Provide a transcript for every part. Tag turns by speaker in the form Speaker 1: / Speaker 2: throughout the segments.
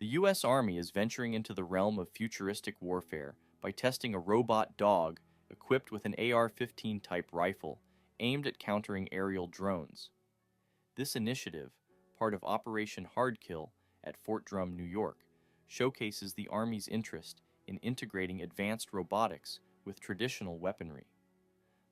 Speaker 1: The U.S. Army is venturing into the realm of futuristic warfare by testing a robot dog equipped with an AR-15 type rifle aimed at countering aerial drones. This initiative, part of Operation Hardkill at Fort Drum, New York, showcases the Army's interest in integrating advanced robotics with traditional weaponry.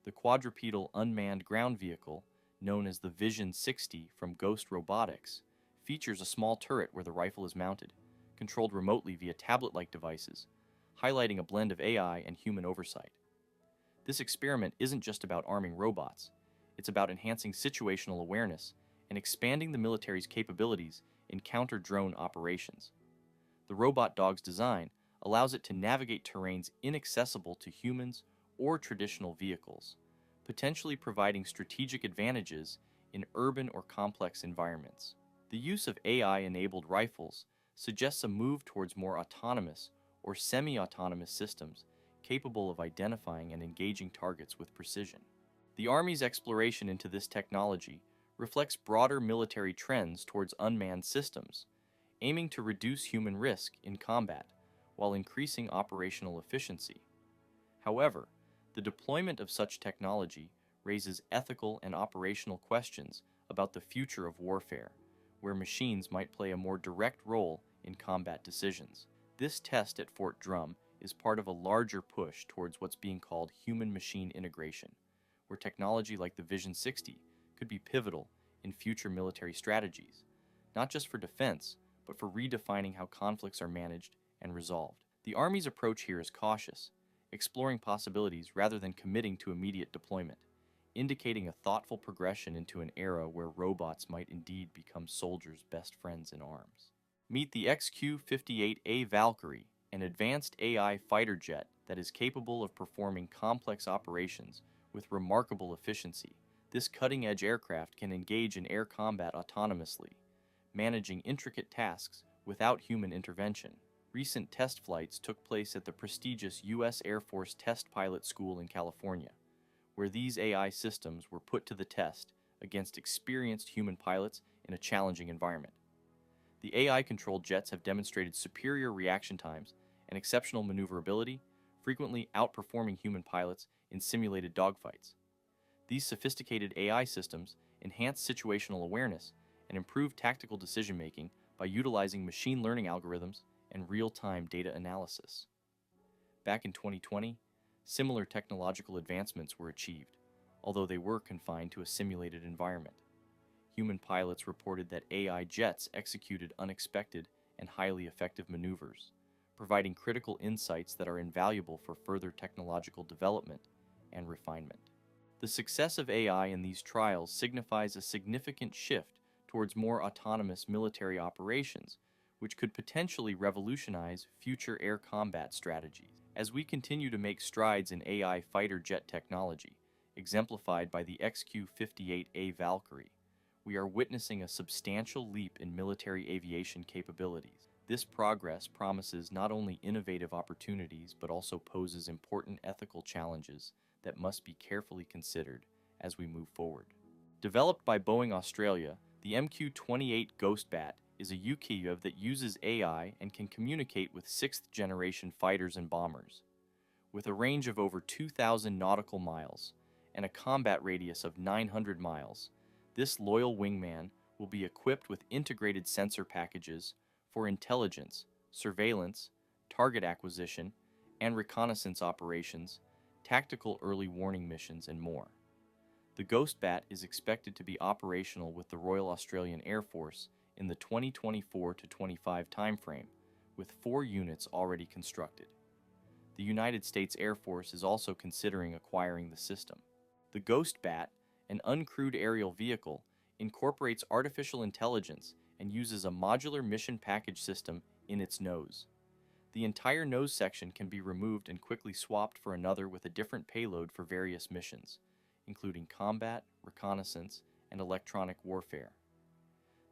Speaker 1: The quadrupedal unmanned ground vehicle, known as the Vision 60 from Ghost Robotics, features a small turret where the rifle is mounted, controlled remotely via tablet-like devices, highlighting a blend of AI and human oversight. This experiment isn't just about arming robots, it's about enhancing situational awareness and expanding the military's capabilities in counter-drone operations. The robot dog's design allows it to navigate terrains inaccessible to humans or traditional vehicles, potentially providing strategic advantages in urban or complex environments. The use of AI-enabled rifles suggests a move towards more autonomous or semi-autonomous systems capable of identifying and engaging targets with precision. The Army's exploration into this technology reflects broader military trends towards unmanned systems, aiming to reduce human risk in combat while increasing operational efficiency. However, the deployment of such technology raises ethical and operational questions about the future of warfare, where machines might play a more direct role in combat decisions. This test at Fort Drum is part of a larger push towards what's being called human-machine integration, where technology like the Vision 60 could be pivotal in future military strategies, not just for defense, but for redefining how conflicts are managed and resolved. The Army's approach here is cautious, exploring possibilities rather than committing to immediate deployment, indicating a thoughtful progression into an era where robots might indeed become soldiers' best friends in arms. Meet the XQ-58A Valkyrie, an advanced AI fighter jet that is capable of performing complex operations with remarkable efficiency. This cutting-edge aircraft can engage in air combat autonomously, managing intricate tasks without human intervention. Recent test flights took place at the prestigious U.S. Air Force Test Pilot School in California, where these AI systems were put to the test against experienced human pilots in a challenging environment. The AI-controlled jets have demonstrated superior reaction times and exceptional maneuverability, frequently outperforming human pilots in simulated dogfights. These sophisticated AI systems enhance situational awareness and improve tactical decision-making by utilizing machine learning algorithms and real-time data analysis. Back in 2020, similar technological advancements were achieved, although they were confined to a simulated environment. Human pilots reported that AI jets executed unexpected and highly effective maneuvers, providing critical insights that are invaluable for further technological development and refinement. The success of AI in these trials signifies a significant shift towards more autonomous military operations, which could potentially revolutionize future air combat strategies. As we continue to make strides in AI fighter jet technology, exemplified by the XQ-58A Valkyrie, we are witnessing a substantial leap in military aviation capabilities. This progress promises not only innovative opportunities but also poses important ethical challenges that must be carefully considered as we move forward. Developed by Boeing Australia, the MQ-28 Ghostbat is a UKUAV that uses AI and can communicate with 6th-generation fighters and bombers. With a range of over 2,000 nautical miles and a combat radius of 900 miles, this loyal wingman will be equipped with integrated sensor packages for intelligence, surveillance, target acquisition, and reconnaissance operations, tactical early warning missions, and more. The Ghostbat is expected to be operational with the Royal Australian Air Force in the 2024 to 25 timeframe, with 4 units already constructed. The United States Air Force is also considering acquiring the system. The Ghostbat, an uncrewed aerial vehicle, incorporates artificial intelligence and uses a modular mission package system in its nose. The entire nose section can be removed and quickly swapped for another with a different payload for various missions, including combat, reconnaissance, and electronic warfare.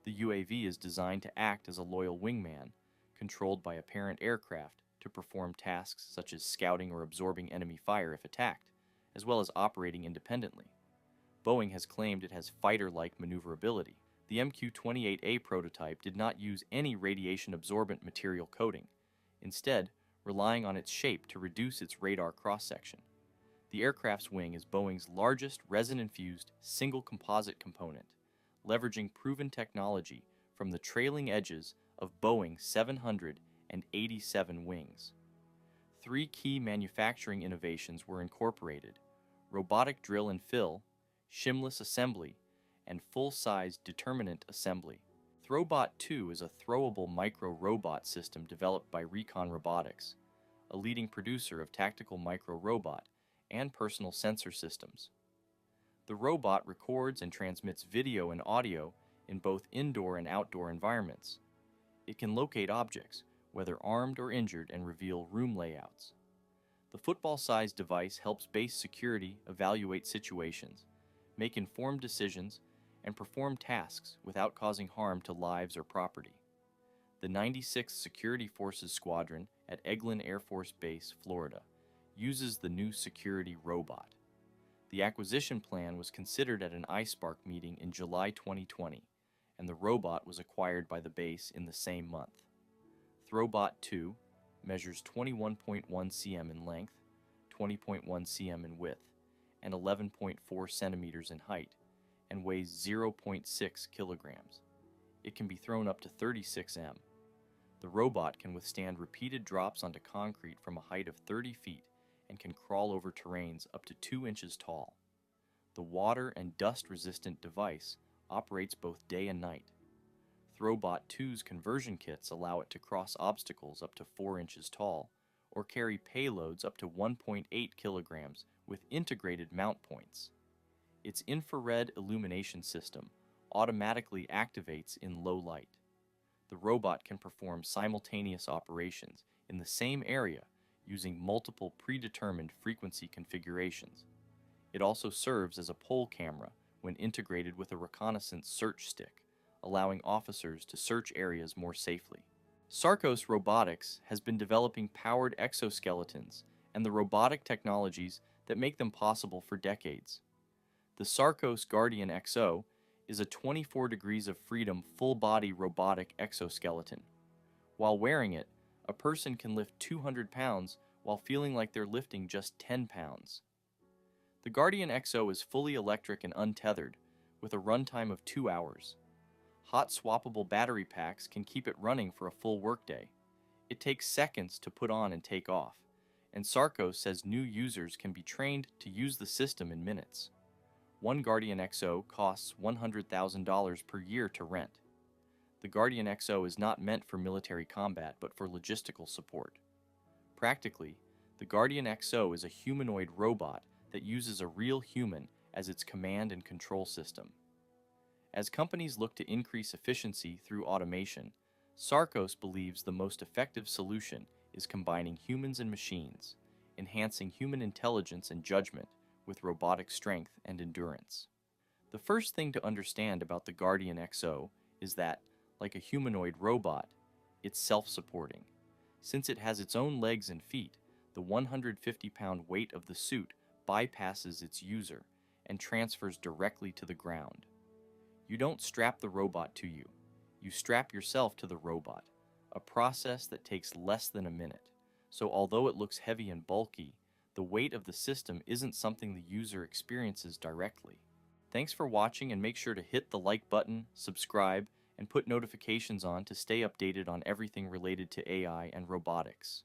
Speaker 1: The UAV is designed to act as a loyal wingman, controlled by a parent aircraft to perform tasks such as scouting or absorbing enemy fire if attacked, as well as operating independently. Boeing has claimed it has fighter-like maneuverability. The XQ-58A prototype did not use any radiation-absorbent material coating, instead relying on its shape to reduce its radar cross-section. The aircraft's wing is Boeing's largest resin-infused single composite component, leveraging proven technology from the trailing edges of Boeing's 787 wings. 3 key manufacturing innovations were incorporated: robotic drill and fill, shimless assembly, and full-size determinant assembly. Throwbot 2 is a throwable micro-robot system developed by Robotics, a leading producer of tactical micro-robot and personal sensor systems. The robot records and transmits video and audio in both indoor and outdoor environments. It can locate objects, whether armed or injured, and reveal room layouts. The football-sized device helps base security evaluate situations, make informed decisions, and perform tasks without causing harm to lives or property. The 96th Security Forces Squadron at Eglin Air Force Base, Florida, uses the new security robot. The acquisition plan was considered at an iSpark meeting in July 2020, and the robot was acquired by the base in the same month. Throwbot 2 measures 21.1 cm in length, 20.1 cm in width, and 11.4 centimeters in height, and weighs 0.6 kilograms. It can be thrown up to 36 m. The robot can withstand repeated drops onto concrete from a height of 30 feet and can crawl over terrains up to 2 inches tall. The water and dust-resistant device operates both day and night. Throwbot 2's conversion kits allow it to cross obstacles up to 4 inches tall or carry payloads up to 1.8 kilograms with integrated mount points. Its infrared illumination system automatically activates in low light. The robot can perform simultaneous operations in the same area using multiple predetermined frequency configurations. It also serves as a pole camera when integrated with a reconnaissance search stick, allowing officers to search areas more safely. Sarcos Robotics has been developing powered exoskeletons and the robotic technologies that make them possible for decades. The Sarcos Guardian XO is a 24 degrees of freedom full-body robotic exoskeleton. While wearing it, a person can lift 200 pounds while feeling like they're lifting just 10 pounds. The Guardian XO is fully electric and untethered, with a runtime of 2 hours. Hot swappable battery packs can keep it running for a full workday. It takes seconds to put on and take off, and Sarcos says new users can be trained to use the system in minutes. One Guardian XO costs $100,000 per year to rent. The Guardian XO is not meant for military combat, but for logistical support. Practically, the Guardian XO is a humanoid robot that uses a real human as its command and control system. As companies look to increase efficiency through automation, Sarcos believes the most effective solution is combining humans and machines, enhancing human intelligence and judgment with robotic strength and endurance. The first thing to understand about the Guardian XO is that, like a humanoid robot, it's self-supporting. Since it has its own legs and feet, the 150-pound weight of the suit bypasses its user and transfers directly to the ground. You don't strap the robot to you. You strap yourself to the robot, a process that takes less than a minute. So although it looks heavy and bulky, the weight of the system isn't something the user experiences directly. Thanks for watching, and make sure to hit the like button, subscribe, and put notifications on to stay updated on everything related to AI and robotics.